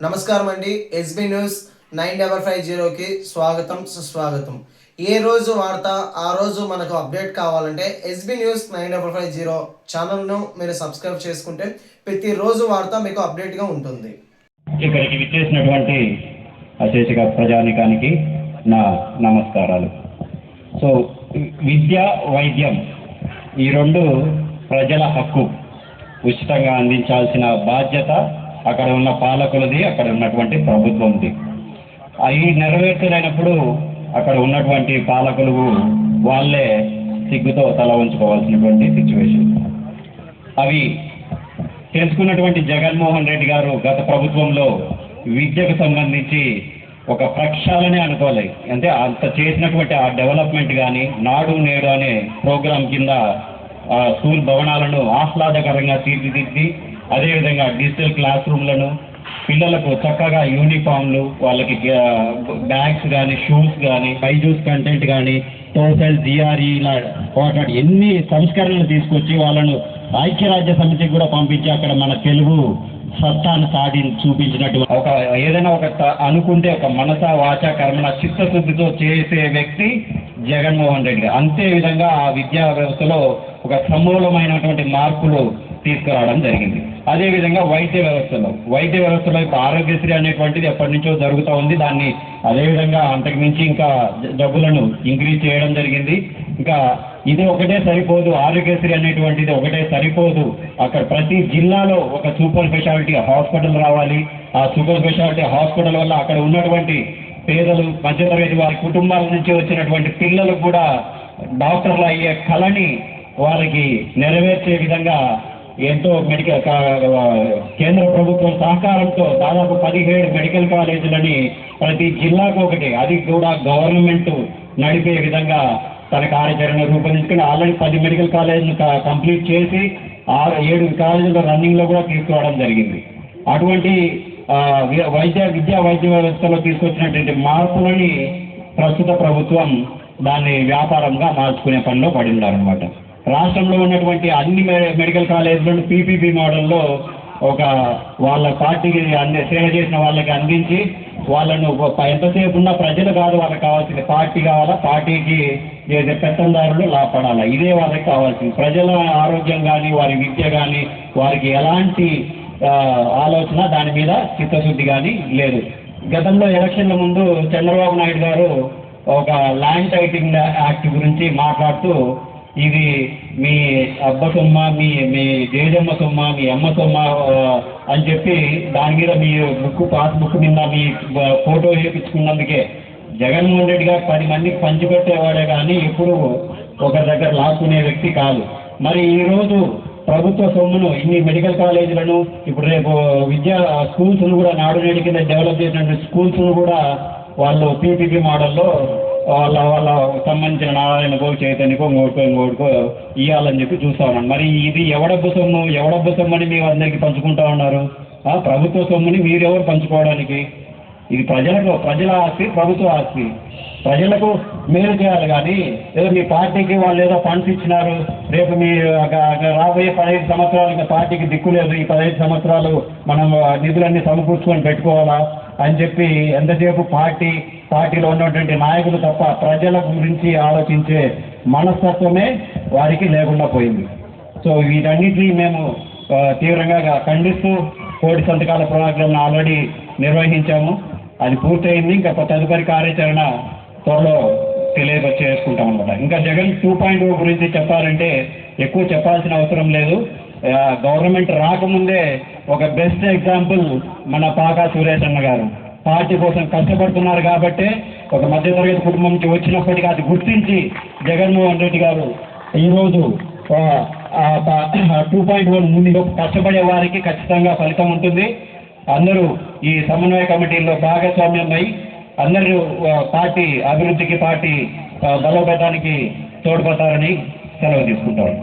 నమస్కారం అండి. SB news 9550కి స్వాగతం సుస్వాగతం. ఏ రోజు వార్త ఆ రోజు మనకు అప్డేట్ కావాలంటే ఎస్బీ న్యూస్ 9550 ఛానల్ను మీరు సబ్స్క్రైబ్ చేసుకుంటే ప్రతిరోజు వార్త మీకు అప్డేట్గా ఉంటుంది. ఇక్కడికి విచ్చేసినటువంటి అశేషిక ప్రజానికానికి నా నమస్కారాలు. సో విద్య వైద్యం ఈ రెండు ప్రజల హక్కు, ఉచితంగా అందించాల్సిన బాధ్యత అక్కడ ఉన్న పాలకులది, అక్కడ ఉన్నటువంటి ప్రభుత్వంది. అవి నెరవేర్చలేనప్పుడు అక్కడ ఉన్నటువంటి పాలకులు వాళ్ళే సిగ్గుతో తల ఉంచుకోవాల్సినటువంటి సిచ్యువేషన్. అవి తెలుసుకున్నటువంటి జగన్మోహన్ రెడ్డి గారు గత ప్రభుత్వంలో విద్యకు సంబంధించి ఒక ప్రక్షాళనే అనుకోలేదు. అంటే అంత చేసినటువంటి ఆ డెవలప్మెంట్ కానీ, నాడు నేడు అనే ప్రోగ్రాం కింద స్కూల్ భవనాలను ఆహ్లాదకరంగా తీర్చిదిద్ది, అదేవిధంగా డిజిటల్ క్లాస్ రూమ్లను, పిల్లలకు చక్కగా యూనిఫామ్లు, వాళ్ళకి బ్యాగ్స్ కానీ, షూస్ కానీ, బైజూస్ కంటెంట్ కానీ, టోఫెల్, జిఆర్ఈ ఇలా వాటి ఎన్ని సంస్కరణలు తీసుకొచ్చి వాళ్ళను ఐక్యరాజ్య సమితికి కూడా పంపించి అక్కడ మన తెలుగు సత్తాను చూపించినట్టు ఒక ఏదైనా ఒక అనుకుంటే ఒక మనస వాచ కర్మణ చిత్తశుద్ధితో చేసే వ్యక్తి జగన్మోహన్ రెడ్డి గారు. అంతే విధంగా ఆ విద్యా వ్యవస్థలో ఒక సమూలమైనటువంటి మార్పులు తీసుకురావడం జరిగింది. అదేవిధంగా వైద్య వ్యవస్థలో ఇప్పుడు ఆరోగ్యశ్రీ అనేటువంటిది ఎప్పటి నుంచో జరుగుతూ ఉంది. దాన్ని అదేవిధంగా అంతకుమించి ఇంకా జబ్బులను ఇంక్రీజ్ చేయడం జరిగింది. ఇంకా ఇది ఒకటే సరిపోదు, ఆరోగ్యశ్రీ అనేటువంటిది ఒకటే సరిపోదు. అక్కడ ప్రతి జిల్లాలో ఒక సూపర్ స్పెషాలిటీ హాస్పిటల్ రావాలి. ఆ సూపర్ స్పెషాలిటీ హాస్పిటల్ వల్ల అక్కడ ఉన్నటువంటి పేదలు, మధ్యతరగతి వారి కుటుంబాల నుంచి వచ్చినటువంటి పిల్లలకు కూడా డాక్టర్లు అయ్యే కళని వారికి నెరవేర్చే విధంగా ఎంతో మెడికల్ కేంద్ర ప్రభుత్వం సహకారంతో దాదాపు 17 మెడికల్ కాలేజీలని ప్రతి జిల్లాకు ఒకటి, అది కూడా గవర్నమెంట్ నడిపే విధంగా తన కార్యాచరణ రూపొందించుకుని ఆల్రెడీ 10 మెడికల్ కాలేజీలు కంప్లీట్ చేసి 7 కాలేజీల రన్నింగ్లో కూడా తీసుకురావడం జరిగింది. అటువంటి విద్యా వైద్య వ్యవస్థలో తీసుకొచ్చినటువంటి మార్పులని ప్రస్తుత ప్రభుత్వం దాన్ని వ్యాపారంగా మార్చుకునే పనిలో పడి ఉన్నారనమాట. రాష్ట్రంలో ఉన్నటువంటి అన్ని మెడికల్ కాలేజీలను పీపీపీ మోడల్లో ఒక వాళ్ళ పార్టీకి సేవ చేసిన వాళ్ళకి అందించి వాళ్ళను ఎంతసేపు ఉన్న ప్రజలు కాదు, వాళ్ళకి కావాల్సిన పార్టీ కావాలా, పార్టీకి పెత్తందారులు లాపడాలా, ఇదే వాళ్ళకి కావాల్సింది. ప్రజల ఆరోగ్యం కానీ, వారి విద్య కానీ, వారికి ఎలాంటి ఆలోచన దాని మీద చిత్తశుద్ధి కానీ లేదు. గతంలో ఎలక్షన్ల ముందు చంద్రబాబు నాయుడు గారు ఒక ల్యాండ్ టైటింగ్ యాక్ట్ గురించి మాట్లాడుతూ, ఇది మీ అబ్బ సొమ్మ, మీ జేజమ్మ సొమ్మ, మీ అమ్మ సొమ్మ అని చెప్పి దాని మీద మీ పాస్బుక్ మీద మీ ఫోటో వేయించుకున్నందుకే జగన్మోహన్ రెడ్డి గారు 10 మందికి పంచిపెట్టేవాడే కానీ ఎప్పుడు ఒకరి దగ్గర లాక్కునే వ్యక్తి కాదు. మరి ఈరోజు ప్రభుత్వ సొమ్మును ఇన్ని మెడికల్ కాలేజీలను, ఇప్పుడు రేపు స్కూల్స్ను కూడా నాడు నేడు కింద డెవలప్ చేసినటువంటి స్కూల్స్ను కూడా వాళ్ళు పీపీపీ మోడల్లో వాళ్ళ సంబంధించిన నారాయణ గో చైతన్యకో ఇంకోటికో ఇవ్వాలని చెప్పి చూస్తూ ఉన్నాను. మరి ఇది ఎవడబ్బు సొమ్ము అని మీరు అందరికీ పంచుకుంటా ఉన్నారు. ప్రభుత్వ సొమ్ముని మీరెవరు పంచుకోవడానికి? ఇది ప్రజల ఆస్తి, ప్రభుత్వ ఆస్తి. ప్రజలకు మేలు చేయాలి కానీ ఏదో మీ పార్టీకి వాళ్ళు ఏదో ఫండ్స్ ఇచ్చినారు, రేపు మీ రాబోయే 15 సంవత్సరాలు ఇంకా పార్టీకి దిక్కు లేదు, ఈ 15 సంవత్సరాలు మనం నిధులన్నీ సమకూర్చుకొని పెట్టుకోవాలా అని చెప్పి ఎంతసేపు పార్టీలో ఉన్నటువంటి నాయకులు తప్ప ప్రజల గురించి ఆలోచించే మనస్తత్వమే వారికి లేకుండా పోయింది. సో వీటన్నిటినీ మేము తీవ్రంగా ఖండిస్తూ కోటి సంతకాల ప్రోగ్రాంను ఆల్రెడీ నిర్వహించాము. అది పూర్తయింది. ఇంకా తదుపరి కార్యాచరణ త్వరలో చేసుకుంటాం అనమాట. ఇంకా జగన్ 2.0 గురించి చెప్పాలంటే ఎక్కువ చెప్పాల్సిన అవసరం లేదు. గవర్నమెంట్ రాకముందే ఒక బెస్ట్ ఎగ్జాంపుల్ మన పాకా సురేష్ అన్న గారు పార్టీ కోసం కష్టపడుతున్నారు కాబట్టే ఒక మధ్యతరగతి కుటుంబం నుంచి వచ్చినప్పటికీ అది గుర్తించి జగన్మోహన్ రెడ్డి గారు ఈరోజు 2.1 ముందు కష్టపడే వారికి ఖచ్చితంగా ఫలితం ఉంటుంది. అందరూ ఈ సమన్వయ కమిటీల్లో భాగస్వామ్యం అయి అందరూ పార్టీ అభివృద్ధికి, పార్టీ బలోపేతానికి తోడ్పడతారని సెలవు తీసుకుంటారు.